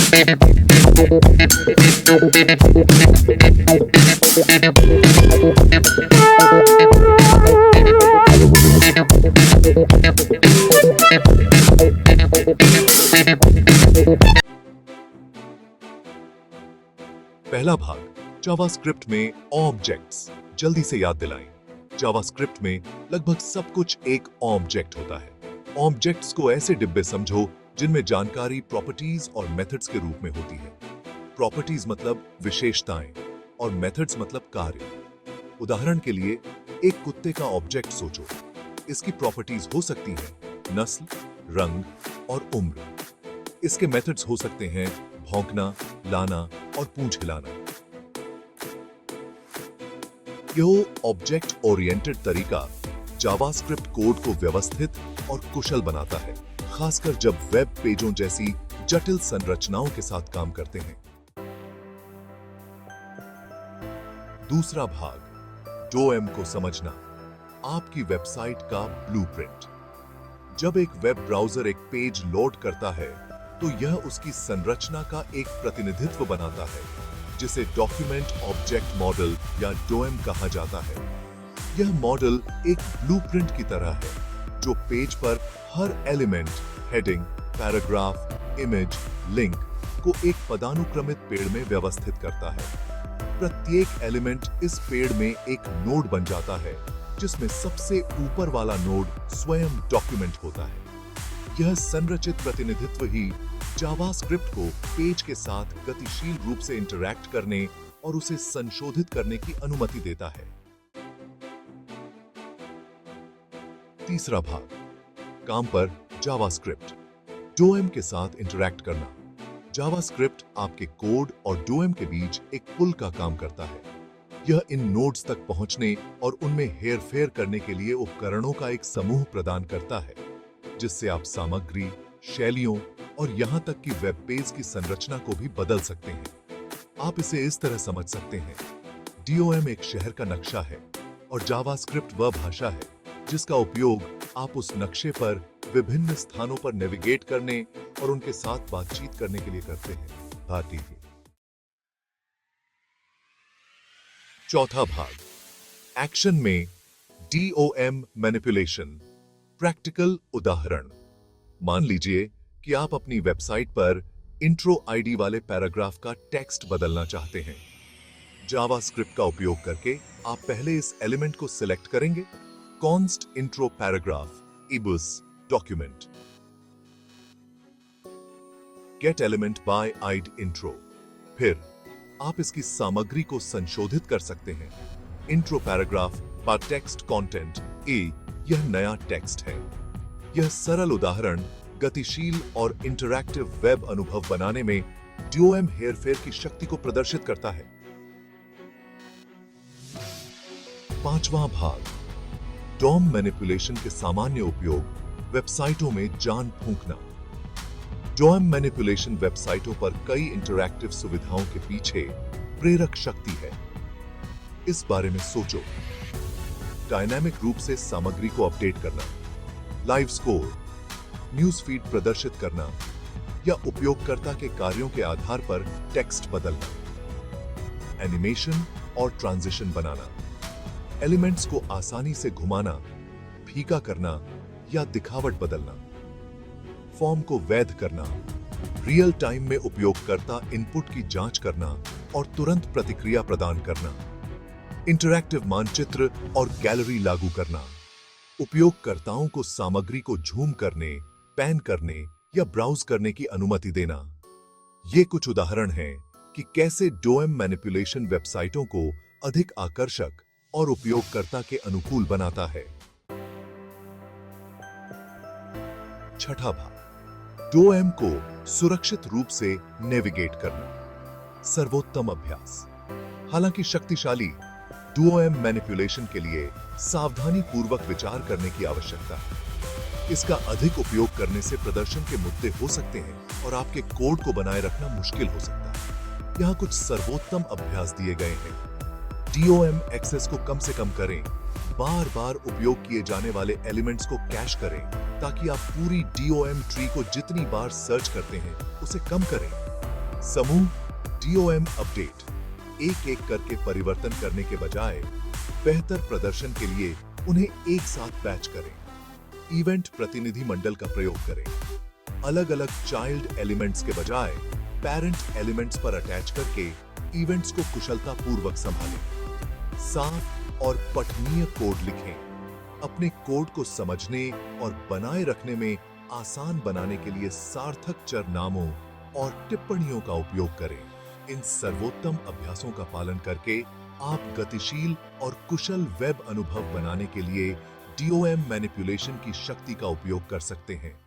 पहला भाग, जावास्क्रिप्ट में ऑब्जेक्ट्स। जल्दी से याद दिलाएं, जावास्क्रिप्ट में लगभग सब कुछ एक ऑब्जेक्ट होता है। ऑब्जेक्ट्स को ऐसे डिब्बे समझो जिनमें जानकारी प्रॉपर्टीज और मेथड्स के रूप में होती है। प्रॉपर्टीज मतलब विशेषताएं और मेथड्स मतलब कार्य। उदाहरण के लिए, एक कुत्ते का ऑब्जेक्ट सोचो। इसकी प्रॉपर्टीज हो सकती हैं नस्ल, रंग और उम्र। इसके मेथड्स हो सकते हैं भौंकना, लाना और पूंछ हिलाना। यह ऑब्जेक्ट ओरिएंटेड तरीका जावास्क्रिप्ट कोड को व्यवस्थित और कुशल बनाता है, खासकर जब वेब पेजों जैसी जटिल संरचनाओं के साथ काम करते हैं। दूसरा भाग, डोएम को समझना, आपकी वेबसाइट का ब्लूप्रिंट। जब एक वेब ब्राउज़र एक पेज लोड करता है, तो यह उसकी संरचना का एक प्रतिनिधित्व बनाता है, जिसे डॉक्यूमेंट ऑब्जेक्ट मॉडल या डोएम कहा जाता है। यह मॉडल एक ब्लूप्रिंट की तरह है, जो पेज पर हर element, heading, paragraph, image, link को एक पदानुक्रमित पेड़ में व्यवस्थित करता है। प्रत्येक एलिमेंट इस पेड़ में एक नोड बन जाता है, जिसमें सबसे ऊपर वाला नोड स्वयं डॉक्यूमेंट होता है। यह संरचित प्रतिनिधित्व ही जावास्क्रिप्ट को पेज के साथ गतिशील रूप से इंटरैक्ट करने और उसे संशोधित करने की अनुमति देता है। तीसरा भाग, काम पर जावास्क्रिप्ट, डोएम के साथ इंटरैक्ट करना। जावास्क्रिप्ट आपके कोड और डोएम के बीच एक पुल का काम करता है। यह इन नोड्स तक पहुंचने और उनमें हेरफेर करने के लिए उपकरणों का एक समूह प्रदान करता है, जिससे आप सामग्री, शैलियों और यहां तक कि वेब पेज की संरचना को भी बदल सकते हैं। आप इसे इस तरह समझ सकते हैं, डीओएम एक शहर का नक्शा है और जावास्क्रिप्ट वह भाषा है जिसका उपयोग आप उस नक्शे पर विभिन्न स्थानों पर नेविगेट करने और उनके साथ बातचीत करने के लिए करते हैं। चौथा भाग, एक्शन में डीओएम मैनिपुलेशन। प्रैक्टिकल उदाहरण, मान लीजिए कि आप अपनी वेबसाइट पर इंट्रो आईडी वाले पैराग्राफ का टेक्स्ट बदलना चाहते हैं। जावास्क्रिप्ट का उपयोग करके आप पहले इस एलिमेंट को सिलेक्ट करेंगे, कॉन्स्ट इंट्रो पैराग्राफ इबुस document, get element by ID intro. फिर आप इसकी सामग्री को संशोधित कर सकते हैं। Intro paragraph by text content ए, यह नया टेक्स्ट है। यह सरल उदाहरण गतिशील और इंटरैक्टिव वेब अनुभव बनाने में डीओएम हेरफेर की शक्ति को प्रदर्शित करता है। पांचवां भाग, डॉम मैनिपुलेशन के सामान्य उपयोग, वेबसाइटों में जान फूंकना। डॉम मैनिपुलेशन वेबसाइटों पर कई इंटरैक्टिव सुविधाओं के पीछे प्रेरक शक्ति है। इस बारे में सोचो, डायनामिक रूप से सामग्री को अपडेट करना, लाइव स्कोर, न्यूज फीड प्रदर्शित करना या उपयोगकर्ता के कार्यों के आधार पर टेक्स्ट बदलना, एनिमेशन और ट्रांजिशन बनाना, एलिमेंट्स को आसानी से घुमाना, फीका करना या दिखावट बदलना, फॉर्म को वैध करना, रियल टाइम में उपयोगकर्ता इनपुट की जांच करना और तुरंत प्रतिक्रिया प्रदान करना, इंटरैक्टिव मानचित्र और गैलरी लागू करना, उपयोगकर्ताओं को सामग्री को झूम करने, पैन करने या ब्राउज करने की अनुमति देना। ये कुछ उदाहरण हैं कि कैसे डोएम मैनिपुलेशन वेबसाइटों को अधिक आकर्षक और उपयोगकर्ता के अनुकूल बनाता है। छठा भाग, डोएम को सुरक्षित रूप से नेविगेट करना। सर्वोत्तम अभ्यास। हालांकि शक्तिशाली डोएम मैनिपुलेशन के लिए सावधानी पूर्वक विचार करने की आवश्यकता है। इसका अधिक उपयोग करने से प्रदर्शन के मुद्दे हो सकते हैं और आपके कोड को बनाए रखना मुश्किल हो सकता है। यहाँ कुछ सर्वोत्तम अभ्यास दिए गए हैं। डीओएम एक्सेस को कम से कम करें। बार बार उपयोग किए जाने वाले एलिमेंट्स को कैश करें ताकि आप पूरी डीओएम ट्री को जितनी बार सर्च करते हैं उसे कम करें। समूह डीओएम अपडेट एक एक करके परिवर्तन करने के बजाय बेहतर प्रदर्शन के लिए उन्हें एक साथ बैच करें। इवेंट प्रतिनिधि मंडल का प्रयोग करें। अलग अलग चाइल्ड एलिमेंट्स के बजाय पेरेंट एलिमेंट्स पर अटैच करके इवेंट्स को कुशलता पूर्वक संभालें। साफ और पठनीय कोड लिखें। अपने कोड को समझने और बनाए रखने में आसान बनाने के लिए सार्थक चर नामों और टिप्पणियों का उपयोग करें। इन सर्वोत्तम अभ्यासों का पालन करके आप गतिशील और कुशल वेब अनुभव बनाने के लिए डीओएम मैनिपुलेशन की शक्ति का उपयोग कर सकते हैं।